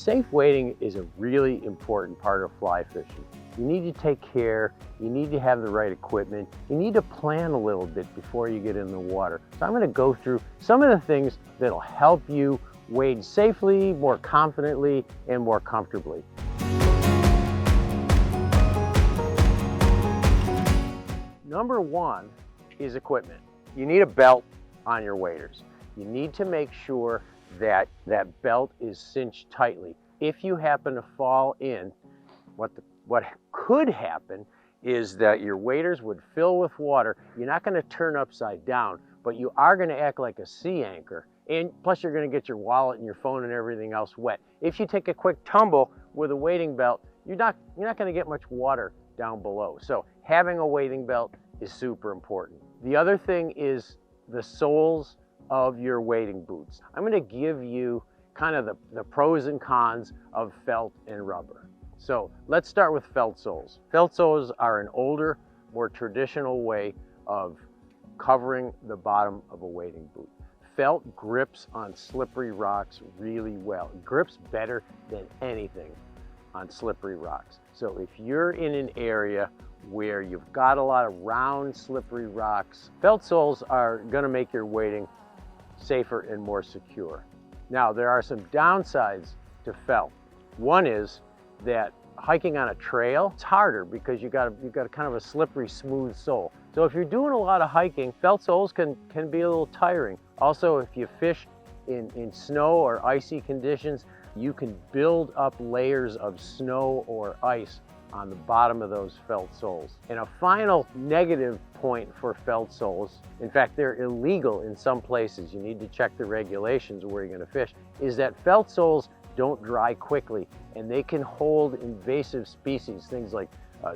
Safe wading is a really important part of fly fishing. You need to take care, you need to have the right equipment, you need to plan a little bit before you get in the water. So I'm going to go through some of the things that'll help you wade safely, more confidently, and more comfortably. Number one is equipment. You need a belt on your waders. You need to make sure that that belt is cinched tightly. If you happen to fall in, what could happen is that your waders would fill with water. You're not going to turn upside down, but you are going to act like a sea anchor. And plus you're going to get your wallet and your phone and everything else wet. If you take a quick tumble with a wading belt, you're not going to get much water down below. So having a wading belt is super important. The other thing is the soles of your wading boots. I'm going to give you kind of the pros and cons of felt and rubber. So let's start with felt soles. Felt soles are an older, more traditional way of covering the bottom of a wading boot. Felt grips on slippery rocks really well. It grips better than anything on slippery rocks. So if you're in an area where you've got a lot of round, slippery rocks, felt soles are going to make your wading safer and more secure. Now, there are some downsides to felt. One is that hiking on a trail, it's harder because you've got kind of a slippery, smooth sole. So if you're doing a lot of hiking, felt soles can be a little tiring. Also, if you fish in snow or icy conditions, you can build up layers of snow or ice on the bottom of those felt soles. And a final negative point for felt soles, in fact, they're illegal in some places, you need to check the regulations where you're going to fish, is that felt soles don't dry quickly and they can hold invasive species, things like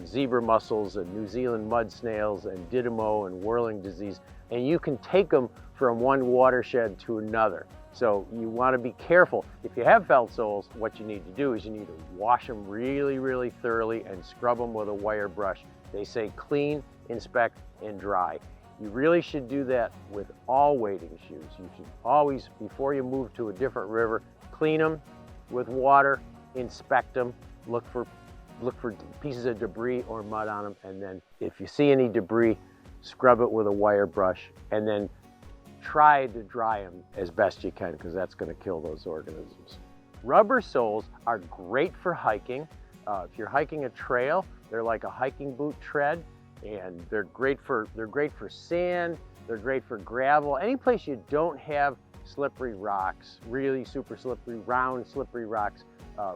zebra mussels and New Zealand mud snails and didymo and whirling disease, and you can take them from one watershed to another. So you want to be careful. If you have felt soles, what you need to do is you need to wash them really, really thoroughly and scrub them with a wire brush. They say clean, inspect, and dry. You really should do that with all wading shoes. You should always, before you move to a different river, clean them with water, inspect them, look for pieces of debris or mud on them, and then if you see any debris, scrub it with a wire brush, and then try to dry them as best you can, because that's going to kill those organisms. Rubber soles are great for hiking. If you're hiking a trail, they're like a hiking boot tread, and they're great for sand, they're great for gravel. Any place you don't have slippery rocks, really super slippery, round slippery rocks,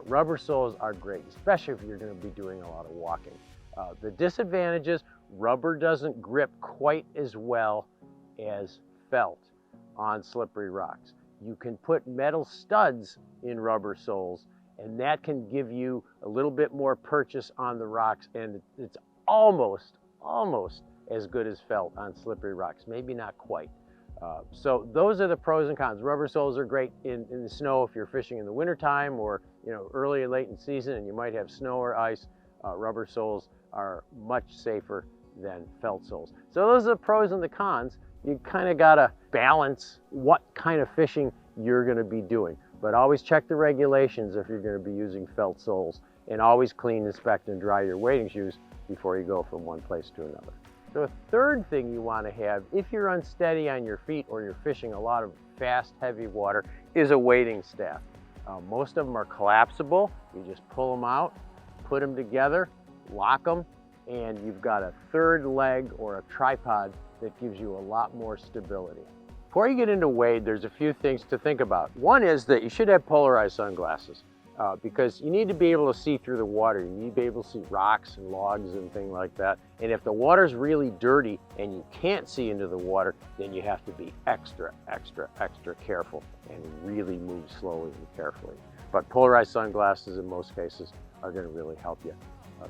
rubber soles are great, especially if you're going to be doing a lot of walking. The disadvantages, rubber doesn't grip quite as well as felt on slippery rocks. You can put metal studs in rubber soles, and that can give you a little bit more purchase on the rocks, and it's almost as good as felt on slippery rocks, maybe not quite. So those are the pros and cons. Rubber soles are great in the snow if you're fishing in the wintertime, or early or late in season and you might have snow or ice. Rubber soles are much safer than felt soles. So those are the pros and the cons. You kind of got to balance what kind of fishing you're going to be doing. But always check the regulations if you're going to be using felt soles, and always clean, inspect, and dry your wading shoes before you go from one place to another. So a third thing you want to have, if you're unsteady on your feet or you're fishing a lot of fast, heavy water, is a wading staff. Most of them are collapsible. You just pull them out, put them together, lock them, and you've got a third leg or a tripod that gives you a lot more stability. Before you get into wade, there's a few things to think about. One is that you should have polarized sunglasses because you need to be able to see through the water. You need to be able to see rocks and logs and things like that. And if the water's really dirty and you can't see into the water, then you have to be extra careful and really move slowly and carefully. But polarized sunglasses in most cases are going to really help you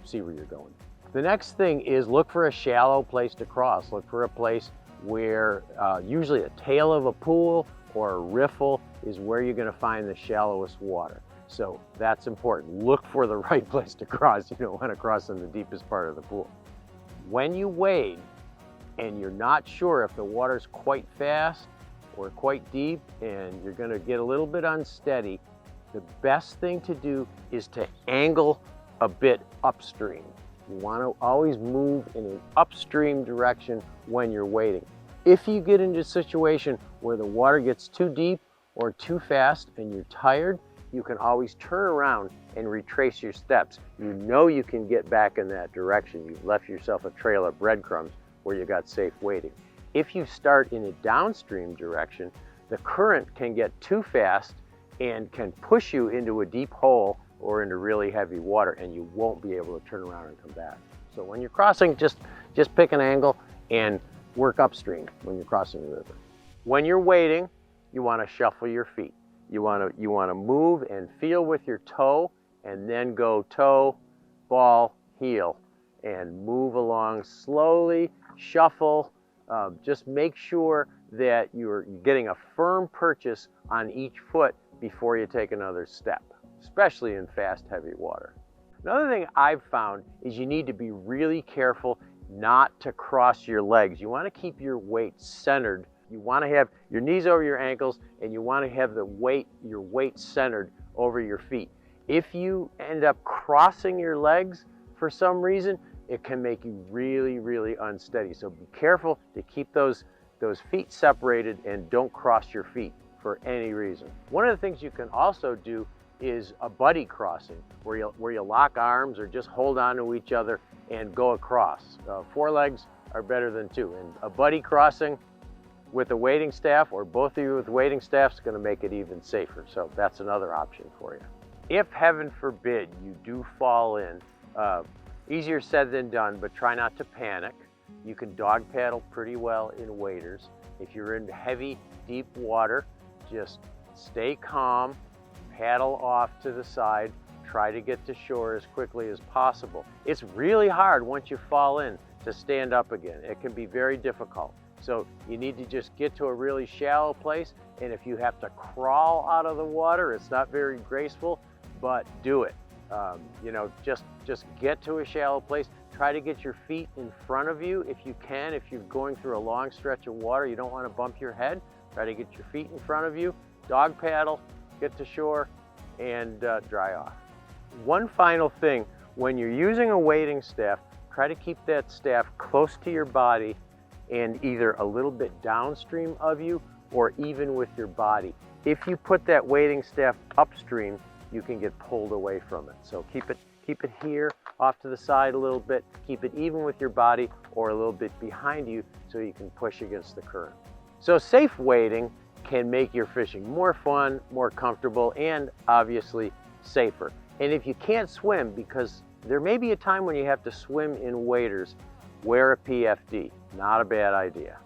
see where you're going. The next thing is look for a shallow place to cross. Look for a place where usually the tail of a pool or a riffle is where you're going to find the shallowest water. So that's important. Look for the right place to cross. You don't want to cross in the deepest part of the pool. When you wade and you're not sure if the water's quite fast or quite deep and you're going to get a little bit unsteady, the best thing to do is to angle a bit upstream. You want to always move in an upstream direction when you're wading. If you get into a situation where the water gets too deep or too fast and you're tired, you can always turn around and retrace your steps. You know you can get back in that direction. You've left yourself a trail of breadcrumbs where you got safe wading. If you start in a downstream direction, the current can get too fast and can push you into a deep hole or into really heavy water, and you won't be able to turn around and come back. So when you're crossing, just pick an angle and work upstream when you're crossing the river. When you're wading, you want to shuffle your feet. You want to move and feel with your toe, and then go toe, ball, heel, and move along slowly, shuffle. Just make sure that you're getting a firm purchase on each foot before you take another step, especially in fast, heavy water. Another thing I've found is you need to be really careful not to cross your legs. You want to keep your weight centered. You want to have your knees over your ankles, and you want to have your weight centered over your feet. If you end up crossing your legs for some reason, it can make you really, really unsteady. So be careful to keep those feet separated and don't cross your feet for any reason. One of the things you can also do is a buddy crossing, where you lock arms or just hold on to each other and go across. 4 legs are better than 2. And a buddy crossing with a wading staff, or both of you with wading staff, is going to make it even safer. So that's another option for you. If, heaven forbid, you do fall in, easier said than done, but try not to panic. You can dog paddle pretty well in waders. If you're in heavy, deep water, just stay calm, paddle off to the side, try to get to shore as quickly as possible. It's really hard once you fall in to stand up again. It can be very difficult. So you need to just get to a really shallow place, and if you have to crawl out of the water, it's not very graceful, but do it. Just get to a shallow place. Try to get your feet in front of you if you can. If you're going through a long stretch of water, you don't want to bump your head. Try to get your feet in front of you, dog paddle, get to shore, and dry off. One final thing, when you're using a wading staff, try to keep that staff close to your body and either a little bit downstream of you or even with your body. If you put that wading staff upstream, you can get pulled away from it. So keep it here, off to the side a little bit, keep it even with your body or a little bit behind you so you can push against the current. So safe wading can make your fishing more fun, more comfortable, and obviously safer. And if you can't swim, because there may be a time when you have to swim in waders, wear a PFD. Not a bad idea.